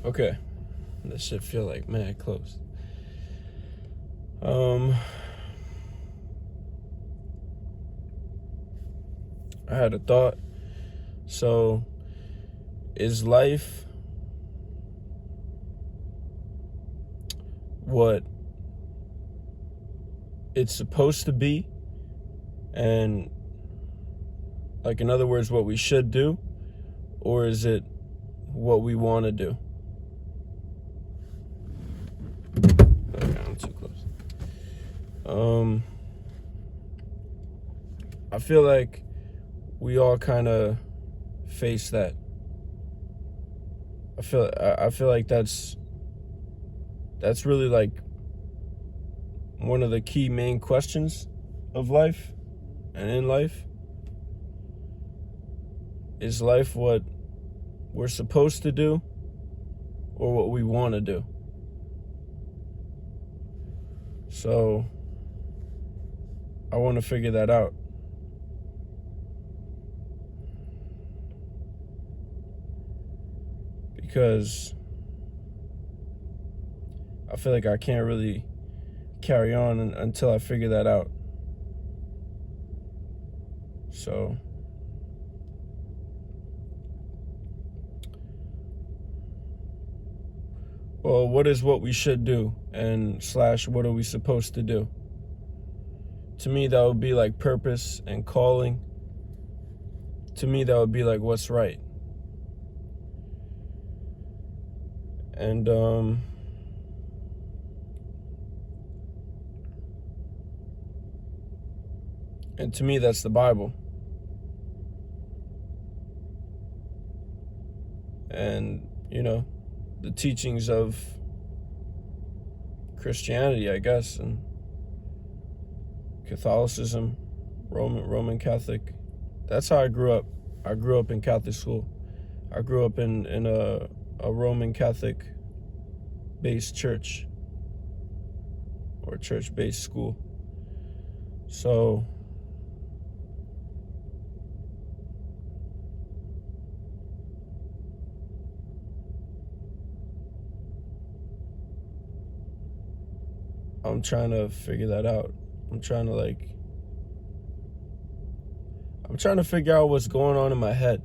Okay. This shit feel like mad close. I had a thought. So, is life what it's supposed to be? And, like, in other words, what we should do? Or is it what we want to do? Okay, I'm too close. I feel like we all kind of face that. I feel like that's really like one of the key main questions of life and in life. Is life what we're supposed to do or what we want to do? So I want to figure that out. Because I feel like I can't really carry on until I figure that out. So well, what is what we should do and / what are we supposed to do? To me, that would be like purpose and calling. To me, that would be like what's right. And to me, that's the Bible. And, the teachings of Christianity, I guess, and Catholicism, Roman Catholic. That's how I grew up. I grew up in Catholic school. I grew up in a Roman Catholic-based church or church-based school. So I'm trying to figure that out. I'm trying to figure out what's going on in my head.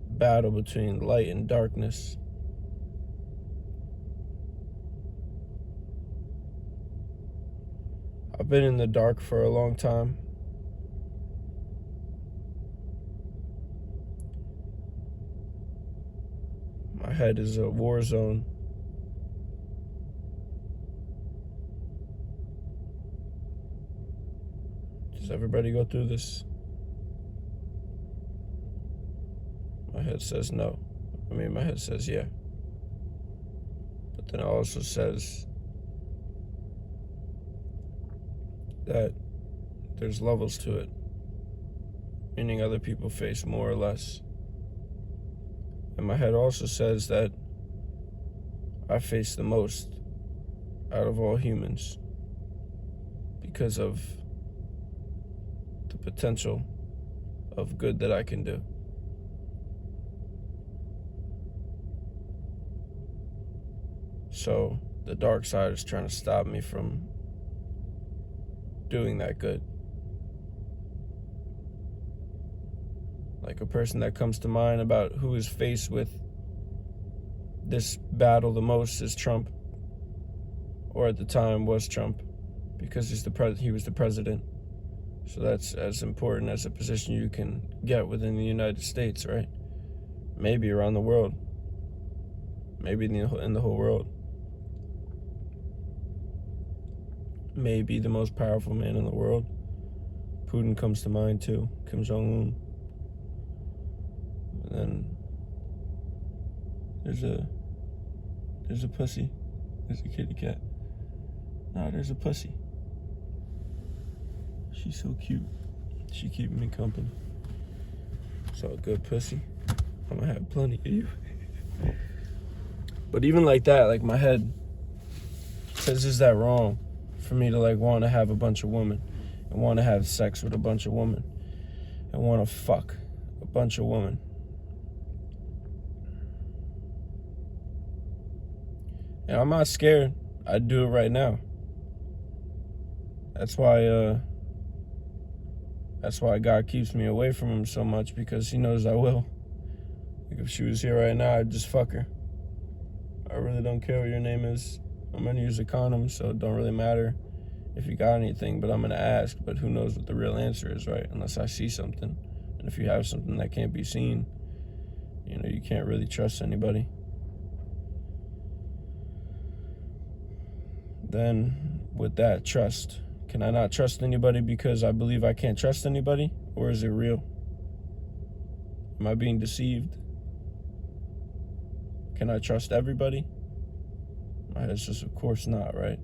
Battle between light and darkness. I've been in the dark for a long time. My head is a war zone. Does everybody go through this? My head says no. My head says yeah. But then it also says that there's levels to it, meaning other people face more or less. And my head also says that I face the most out of all humans because of the potential of good that I can do. So the dark side is trying to stop me from doing that good. Like a person that comes to mind about who is faced with this battle the most is Trump, or at the time was Trump, because he was the president. So that's as important as a position you can get within the United States, right? Maybe around the world. Maybe in the whole world. Maybe the most powerful man in the world. Putin comes to mind too, Kim Jong-un. And then there's a pussy. There's a kitty cat. No, there's a pussy. She's so cute. She keeping me company. So a good pussy. I'm gonna have plenty of you. But even like that, like my head says, is that wrong for me to like want to have a bunch of women and want to have sex with a bunch of women? and want to fuck a bunch of women. And I'm not scared. I'd do it right now. That's why God keeps me away from him so much, because he knows I will. Like, if she was here right now, I'd just fuck her. I really don't care what your name is. I'm gonna use a condom, so it don't really matter if you got anything, but I'm gonna ask. But who knows what the real answer is, right? Unless I see something. And if you have something that can't be seen, you can't really trust anybody. Then with that, trust. Can I not trust anybody because I believe I can't trust anybody? Or is it real? Am I being deceived? Can I trust everybody? My head's just, of course not, right?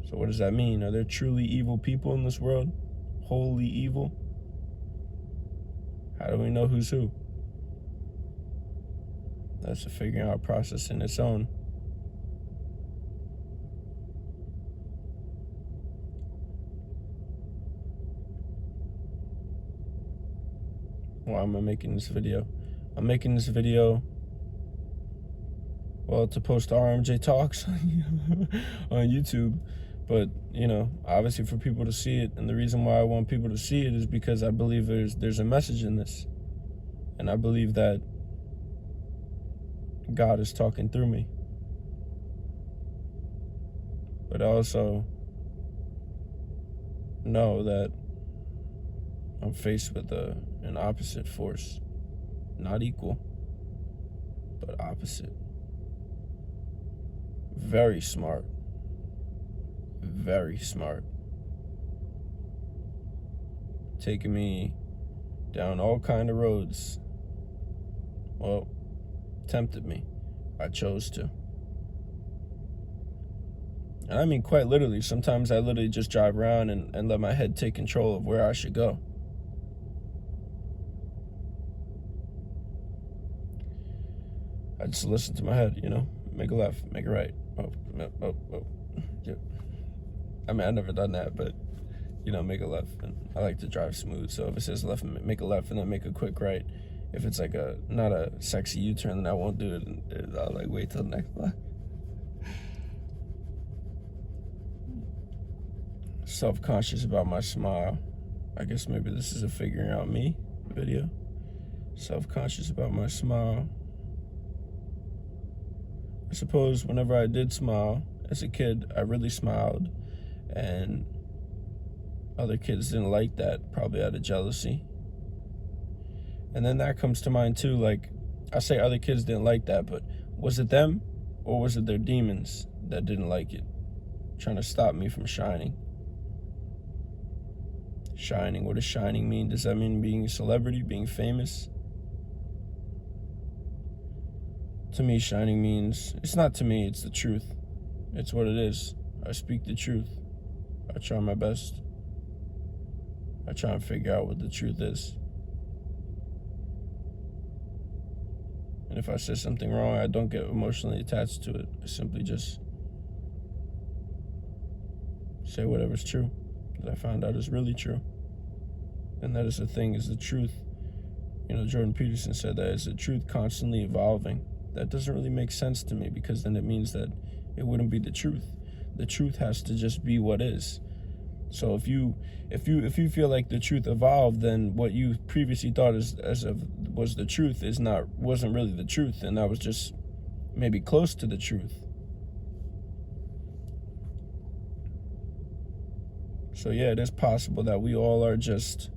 So what does that mean? Are there truly evil people in this world? Wholly evil? How do we know who's who? That's a figuring out process in its own. Why am I making this video? I'm making this video, well, to post RMJ Talks on YouTube. But, obviously for people to see it. And the reason why I want people to see it is because I believe there's a message in this. And I believe that God is talking through me. But I also know that I'm faced with an opposite force. Not equal, but opposite. Very smart. Very smart. Taking me down all kind of roads. Well, tempted me. I chose to. And I mean quite literally. Sometimes I literally just drive around and let my head take control of where I should go. I just listen to my head, make a left, make a right. Oh. Yeah. I mean, I've never done that, but, make a left. And I like to drive smooth, so if it says left, make a left and then make a quick right. If it's like not a sexy U-turn, then I won't do it. I'll wait till the next block. Self-conscious about my smile. I guess maybe this is a figuring out me video. Self-conscious about my smile. I suppose whenever I did smile as a kid, I really smiled, and other kids didn't like that, probably out of jealousy. And then that comes to mind too, like, I say other kids didn't like that, but was it them or was it their demons that didn't like it, trying to stop me from shining? Shining, what does shining mean? Does that mean being a celebrity, being famous? To me, shining means, it's not to me, it's the truth. It's what it is. I speak the truth. I try my best. I try and figure out what the truth is. And if I say something wrong, I don't get emotionally attached to it. I simply just say whatever's true, that I found out is really true. And that is the thing, is the truth. Jordan Peterson said that it's the truth constantly evolving. That doesn't really make sense to me, because then it means that it wouldn't be the truth. The truth has to just be what is. So if you feel like the truth evolved, then what you previously thought was the truth wasn't really the truth, and that was just maybe close to the truth. So yeah, it is possible that we all are just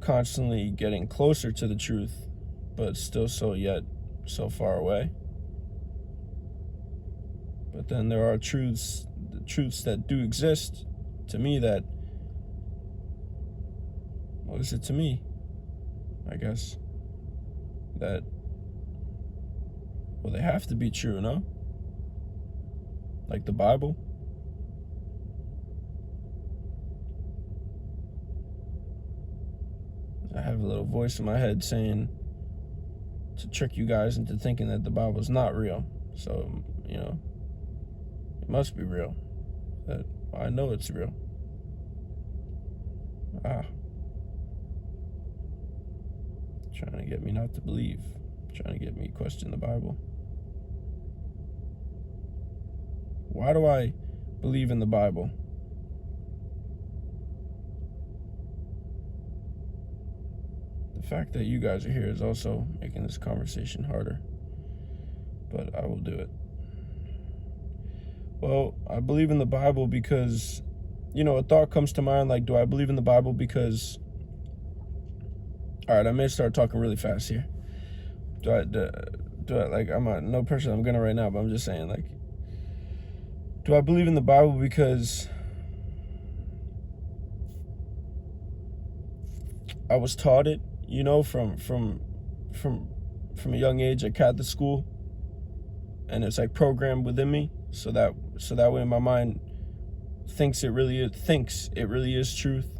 constantly getting closer to the truth, but still so far away. But then there are truths that do exist to me that, what is it to me? I guess that, well, they have to be true, no? Like the Bible. I have a little voice in my head saying to trick you guys into thinking that the Bible is not real. So, it must be real. That I know it's real. Ah, trying to get me not to believe, trying to get me to question the Bible. Why do I believe in the Bible? The fact that you guys are here is also making this conversation harder, but I will do it. Well, I believe in the Bible because, a thought comes to mind like, do I believe in the Bible because, all right, I may start talking really fast here. Do I like, no pressure, I'm gonna right now, but I'm just saying, like, do I believe in the Bible because I was taught it, from a young age at Catholic school, and it's like programmed within me, so that way my mind thinks it really is truth,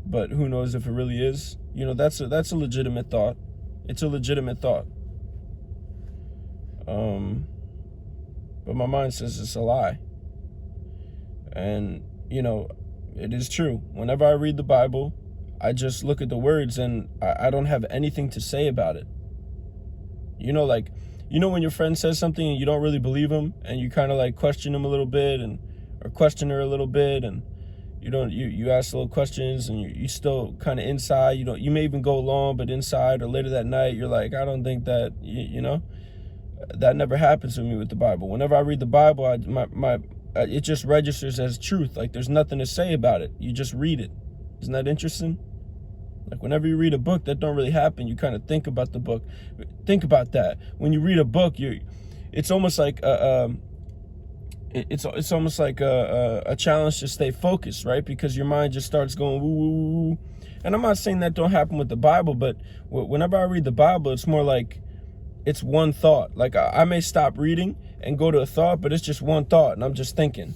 but who knows if it really is? That's a legitimate thought. It's a legitimate thought. But my mind says it's a lie. And, it is true. Whenever I read the Bible, I just look at the words and I don't have anything to say about it. When your friend says something and you don't really believe him and you kind of like question him a little bit or question her a little bit, and you ask little questions and you still kind of inside, you may even go along, but inside or later that night, you're like, I don't think that, that never happens with me with the Bible. Whenever I read the Bible, it just registers as truth. Like there's nothing to say about it. You just read it. Isn't that interesting? Like whenever you read a book, that don't really happen. You kind of think about the book. Think about that. When you read a book, it's almost like it's almost like a challenge to stay focused, right? Because your mind just starts going woo woo woo. And I'm not saying that don't happen with the Bible, but whenever I read the Bible, it's more like it's one thought. Like I may stop reading and go to a thought, but it's just one thought and I'm just thinking.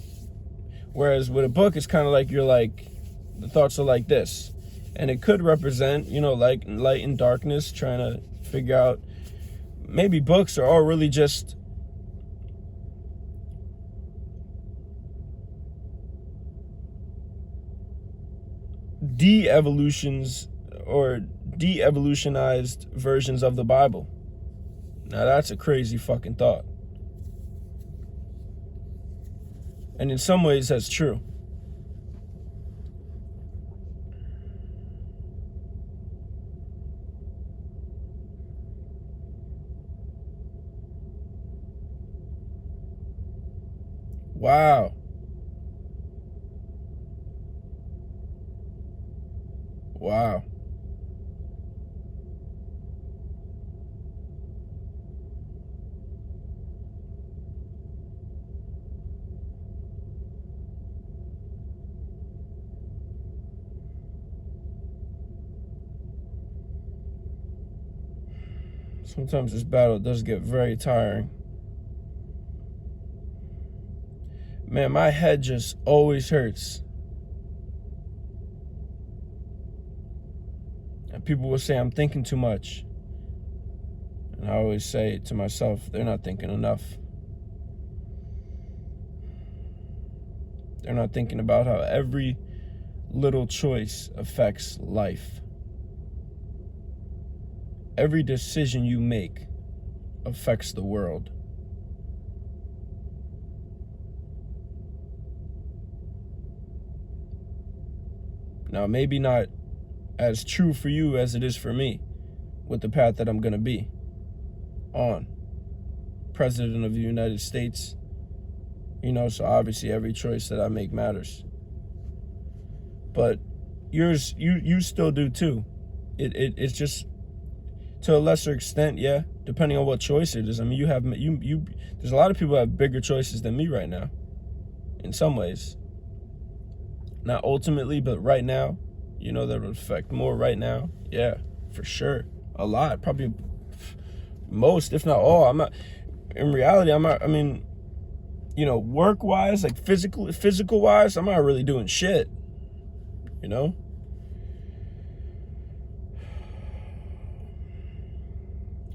Whereas with a book, it's kind of like the thoughts are like this. And it could represent, like light and darkness, trying to figure out, maybe books are all really just de-evolutions or de-evolutionized versions of the Bible. Now that's a crazy fucking thought. And in some ways that's true. Wow. Wow. Sometimes this battle does get very tiring. Man, my head just always hurts. And people will say I'm thinking too much. And I always say to myself, they're not thinking enough. They're not thinking about how every little choice affects life. Every decision you make affects the world. Now, maybe not as true for you as it is for me with the path that I'm going to be on. President of the United States. So obviously every choice that I make matters. But yours, you still do too. It's just to a lesser extent, yeah, depending on what choice it is. I mean, there's a lot of people that have bigger choices than me right now, in some ways. Not ultimately, but right now, that would affect more right now. Yeah, for sure. A lot, probably most, if not all. In reality, work-wise, like physical-wise, I'm not really doing shit,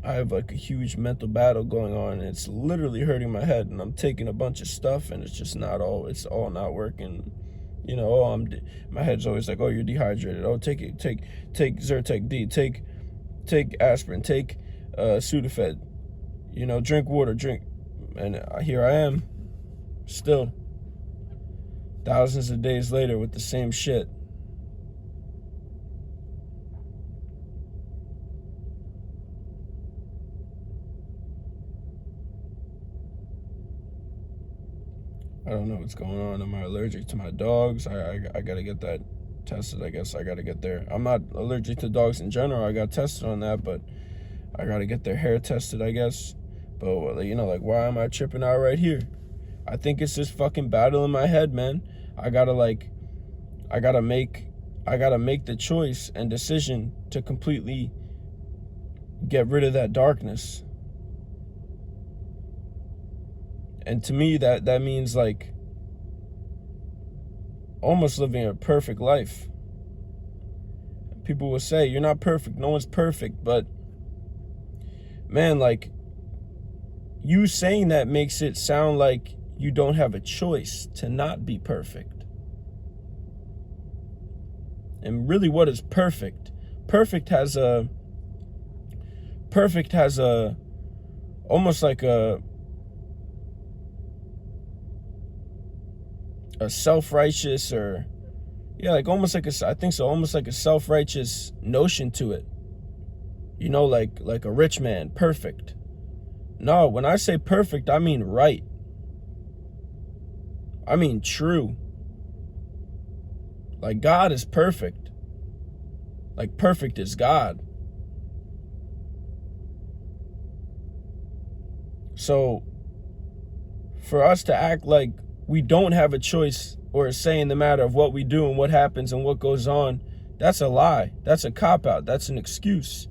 I have like a huge mental battle going on, and it's literally hurting my head, and I'm taking a bunch of stuff and it's all not working, You know, my head's always like, oh, you're dehydrated. Oh, take Zyrtec D, take aspirin, take Sudafed. You know, drink water, drink. And here I am, still, thousands of days later with the same shit. I don't know what's going on. Am I allergic to my dogs? I gotta get that tested. I guess I gotta get there. I'm not allergic to dogs in general. I got tested on that, but I gotta get their hair tested, I guess. But, you know, like, why am I tripping out right here? I think it's this fucking battle in my head, man. I gotta make the choice and decision to completely get rid of that darkness. And to me, that means, like, almost living a perfect life. People will say, you're not perfect. No one's perfect. But, man, like, you saying that makes it sound like you don't have a choice to not be perfect. And really, what is perfect? Perfect has almost like a self-righteous, or like almost like I think so, almost like a self-righteous notion to it. You know, like a rich man, perfect. No, when I say perfect, I mean right. I mean true. Like, God is perfect. Like, perfect is God. So, for us to act like we don't have a choice or a say in the matter of what we do and what happens and what goes on, that's a lie. That's a cop-out. That's an excuse.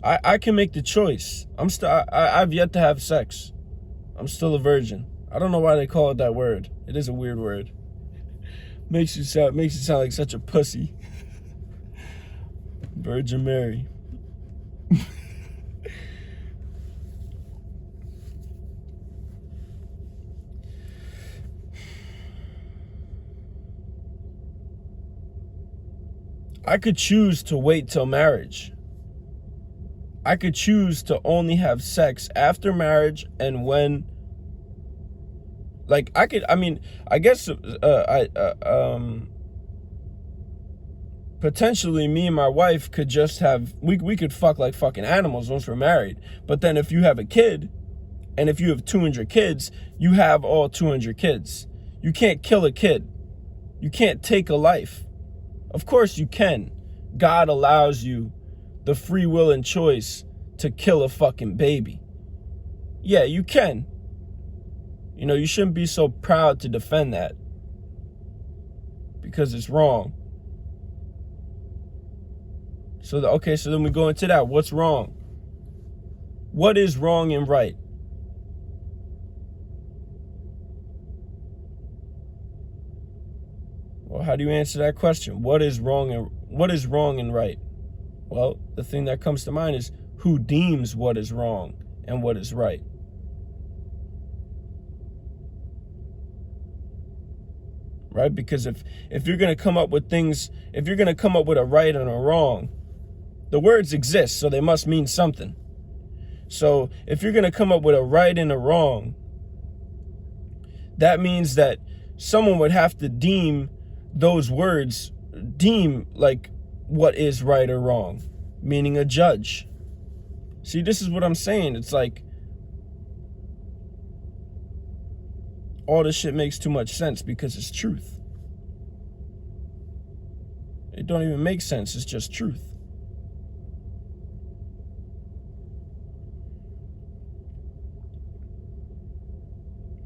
I can make the choice. I've yet to have sex. I'm still a virgin. I don't know why they call it that word. It is a weird word. Makes you sound like such a pussy. Virgin Mary. I could choose to wait till marriage. I could choose to only have sex after marriage and when, like, I guess potentially me and my wife could just have, we could fuck like fucking animals once we're married. But then if you have a kid, and if you have 200 kids, you have all 200 kids. You can't kill a kid. You can't take a life. Of course you can. God allows you the free will and choice to kill a fucking baby. Yeah, you can. You know, you shouldn't be so proud to defend that, because it's wrong. So then we go into that. What's wrong? What is wrong and right? Well, how do you answer that question? What is wrong and right? Well, the thing that comes to mind is who deems what is wrong and what is right. Right? Because if you're going to come up with things, if you're going to come up with a right and a wrong, the words exist, so they must mean something. So if you're going to come up with a right and a wrong, that means that someone would have to deem those words, like what is right or wrong, meaning a judge. See, this is what I'm saying. It's like all this shit makes too much sense because it's truth. It don't even make sense. It's just truth.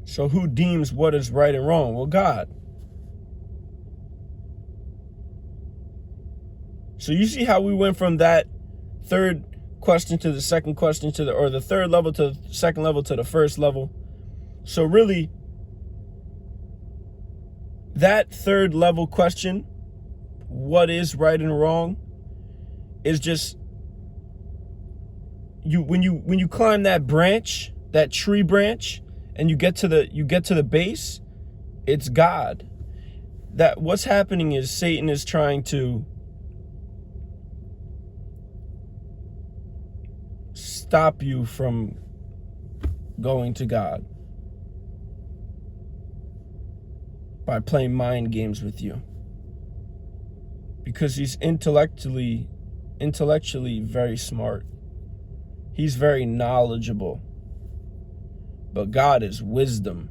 So who deems what is right and wrong? Well, God. So you see how we went from that third question to the second question or the third level to the second level to the first level. So really, that third level question, what is right and wrong, is just when you climb that tree branch, and you get to the base, it's God. that what's happening is Satan is trying to stop you from going to God by playing mind games with you, because he's intellectually very smart. He's very knowledgeable, but God is wisdom.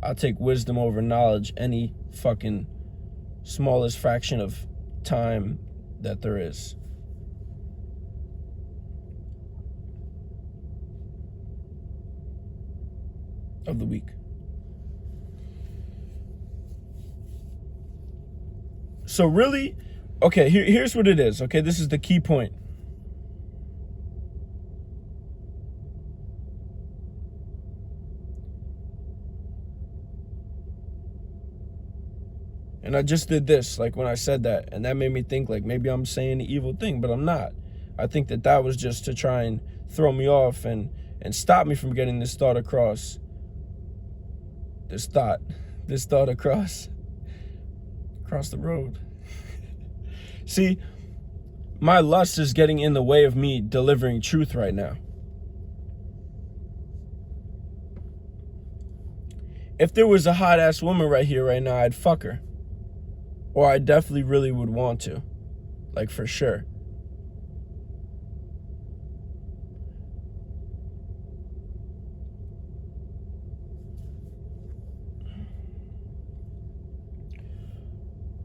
I'll take wisdom over knowledge any fucking smallest fraction of time that there is. Of the week. So really, okay, here's what it is. Okay, this is the key point. And I just did this, like when I said that, and that made me think like maybe I'm saying the evil thing, but I'm not. I think that was just to try and throw me off and stop me from getting this thought across. This thought across the road. See, my lust is getting in the way of me delivering truth right now. If there was a hot ass woman right here right now, I'd fuck her. Or I definitely really would want to. Like, for sure.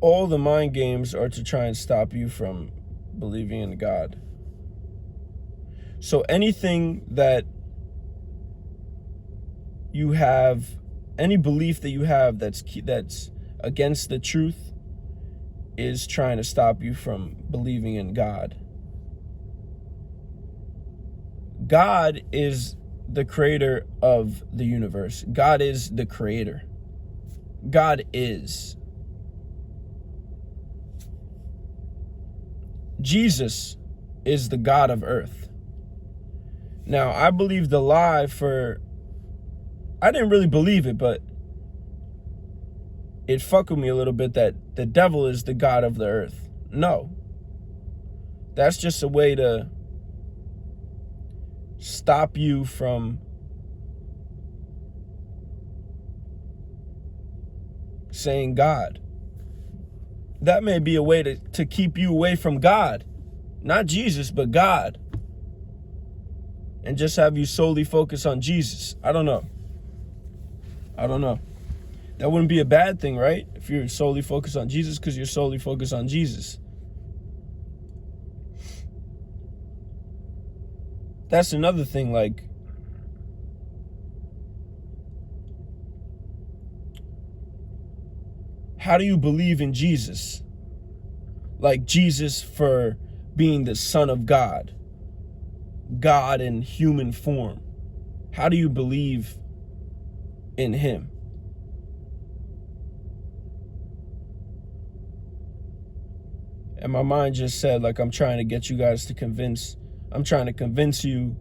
All the mind games are to try and stop you from believing in God. So anything that you have, any belief that you have that's against the truth is trying to stop you from believing in God. God is the creator of the universe. God is the creator. God is. Jesus is the God of earth. Now, I believe the lie I didn't really believe it, but it fucked with me a little bit that the devil is the God of the earth. No. That's just a way to stop you from saying God. That may be a way to keep you away from God. Not Jesus, but God. And just have you solely focus on Jesus. I don't know. That wouldn't be a bad thing, right? If you're solely focused on Jesus, because you're solely focused on Jesus. That's another thing, like, how do you believe in Jesus? Like Jesus for being the Son of God. God in human form. How do you believe in him? And my mind just said, like, I'm trying to convince you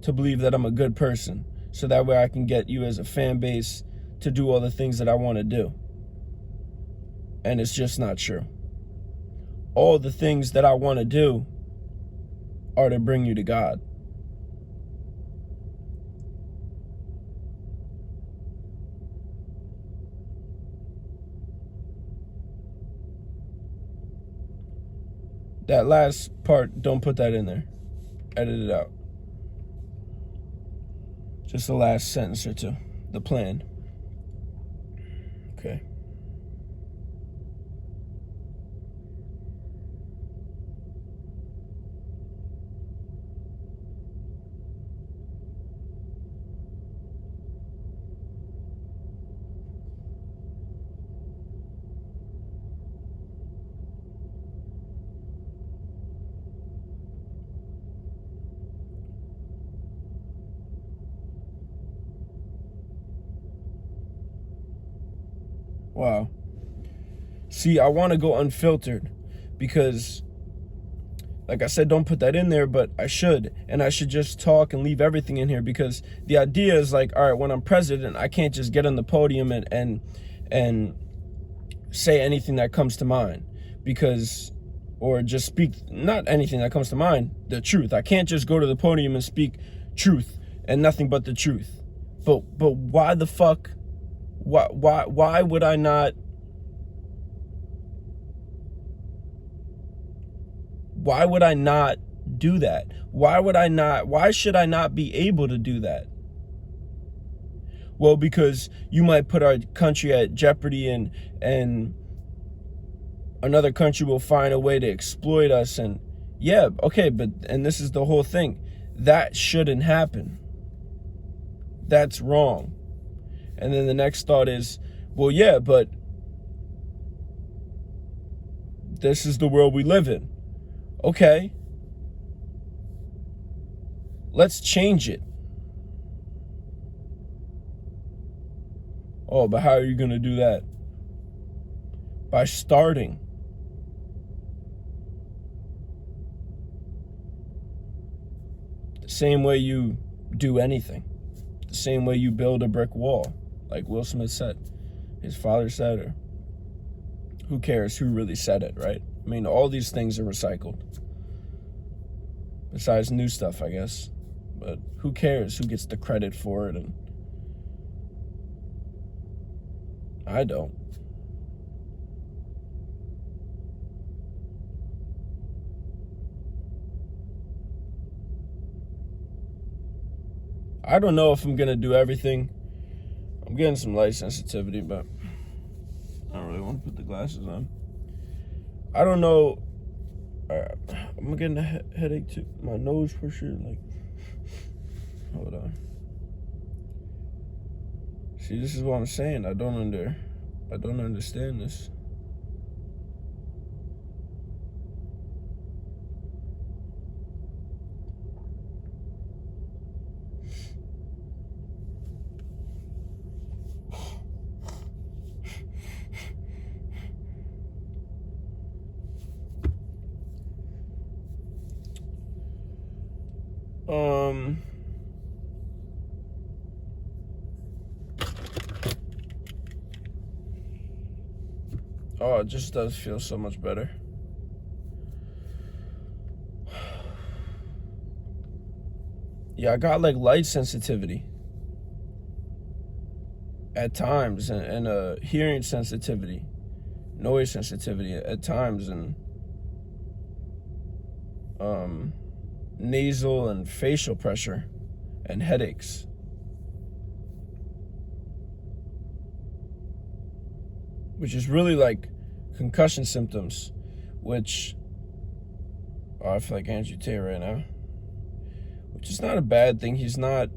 to believe that I'm a good person. So that way I can get you as a fan base to do all the things that I want to do. And it's just not true. All the things that I want to do are to bring you to God. That last part, don't put that in there. Edit it out. Just the last sentence or two. The plan. Okay. Wow. See, I want to go unfiltered because Like I said, don't put that in there, but I should. And I should just talk and leave everything in here, because the idea is like, all right, when I'm president, I can't just get on the podium and say anything that comes to mind, because, or just speak, not anything that comes to mind, the truth. I can't just go to the podium and speak truth and nothing but the truth. But why the fuck, why would I not, why would I not do that? Why should I not be able to do that? Well, because you might put our country at jeopardy, and another country will find a way to exploit us. And yeah, okay, and this is the whole thing. That shouldn't happen. That's wrong. And then the next thought is, well, yeah, but this is the world we live in. Okay, let's change it. Oh, but how are you going to do that? By starting. The same way you do anything. The same way you build a brick wall. Like Will Smith said. His father said, or who cares who really said it, right? I mean, all these things are recycled. Besides new stuff, I guess. But who cares who gets the credit for it? And I don't. I don't know if I'm going to do everything. I'm getting some light sensitivity, but I don't really want to put the glasses on. I don't know. I'm getting a headache too. My nose for sure. Like, hold on. See, this is what I'm saying. I don't understand this. Oh, it just does feel so much better. Yeah, I got like light sensitivity at times, and hearing sensitivity, noise sensitivity at times, and nasal and facial pressure and headaches. Which is really like concussion symptoms, which, I feel like Andrew Tate right now, which is not a bad thing. He's not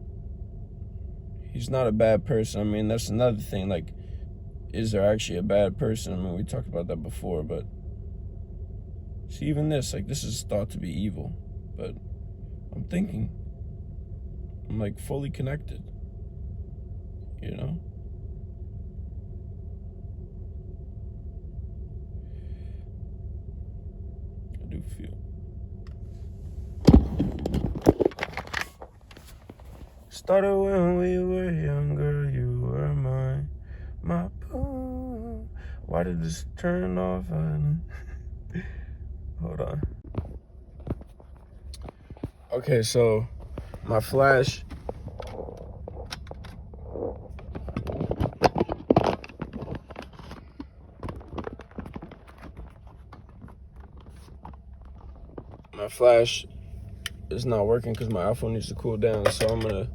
a bad person. I mean, that's another thing. Like, is there actually a bad person? I mean, we talked about that before, but see, even this, like, this is thought to be evil, but I'm thinking, I'm like fully connected, you know? I do feel. Started when we were younger, you were my boo. Why did this turn off? Hold on. Okay, so my flash. My flash is not working because my iPhone needs to cool down, so I'm gonna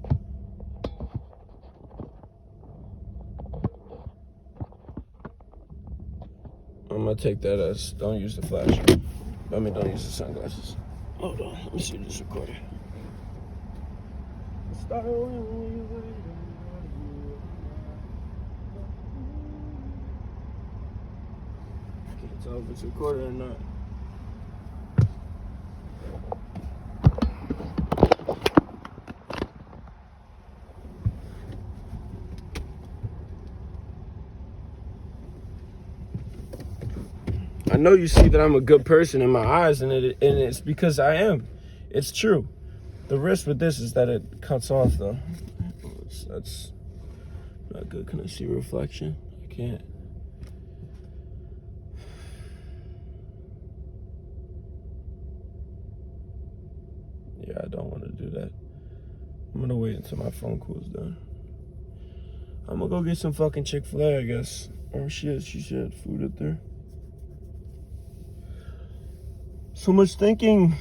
take that as don't use the flash. I mean, don't use the sunglasses. Hold on, let me see this recording. Can't tell if it's recorded or not. I know you see that I'm a good person in my eyes, and it's because I am. It's true. The risk with this is that it cuts off, though. That's not good. Can I see reflection? I can't. Yeah, I don't want to do that. I'm gonna wait until my phone cools down. I'm gonna go get some fucking Chick-fil-A, I guess. Or she had food up there. So much thinking.